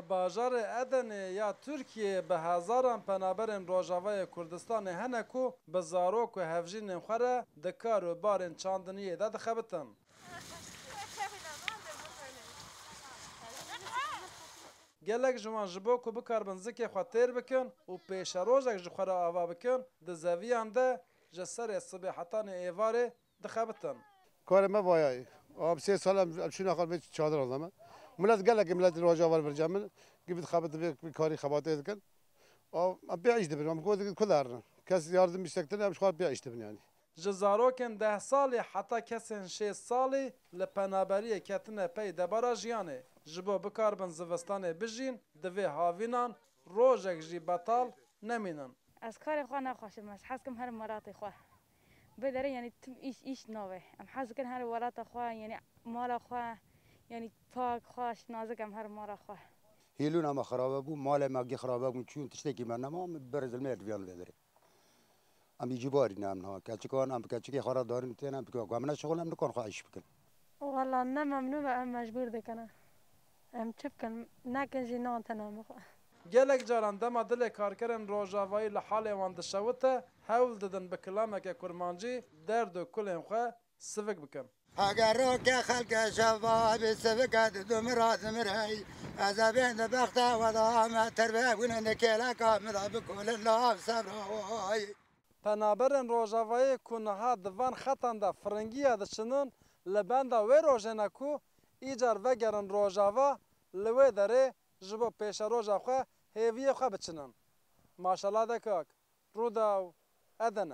لباجار ادن یا ترکیه به هزاران پنابرین روجاوای کردستان هنکو به زاروک و هفجین خوره دکار و بارین چاندنیه ده دخبتن. گلک جوان جبو کو بکاربن زکی خاطر بکن و پیش روزک جخورا آوا بکن ده زویان ده جسر صبحتان ایواره دخبتن. کار ما وایای. آب 3 سال شو نخال به چادر آدمه. ملت گلک ملت روجاوار برجامن گفت خبط به کاری خباته کن. آب بیایش دبرم گفت کدارن. کس yardım istekten hep şuan بیایش دبن yani. جزاروکن 10 سالی حتی کسین 6 سالی لپنابری کتنه پی دبارا جیانه. جبو بکاربن زوستانه بجین دوی هاوینان روژک جی بطال نمینن. از کار خواه نخواشم از حس کم هر مرات خواه بداره یعنی تم ایش نوه ام حس کن هر مرات خواه یعنی مال خواه یعنی پاک خواه نازکم هر مرات خواه هیلون اما خرابه بو مال ماگی خرابه بو چون تشتکی من نمام برز المرد بیان بداره ام اجباری نام ها کلچکان ام کلچکی خراب دارن تنم بگو من شغلم نکن خواهش بکن والله نه ممنوع ام مجبور بکنه ام چه بکن نکن جنان تنام خواه گلک جاران دما دل کارکرن روجاوایی لحال وان دشوته هول ددن به کلامک کرمانجی درد و کلین خواه سوک بکن. اگر رو که خلق شباب سوکت دمرات مرهی از بین بخت و دام تربه بونن کلا کاملا بکل الله صبرای پنابرن روجاوایی کنها دوان خطان دا فرنگیه دشنن لبنده و روژنکو ایجار وگرن روجاوا لوی داره جبو پیش روژا خواه هیوی خواه بچنن. ماشالله دکاک رودا و ادنه.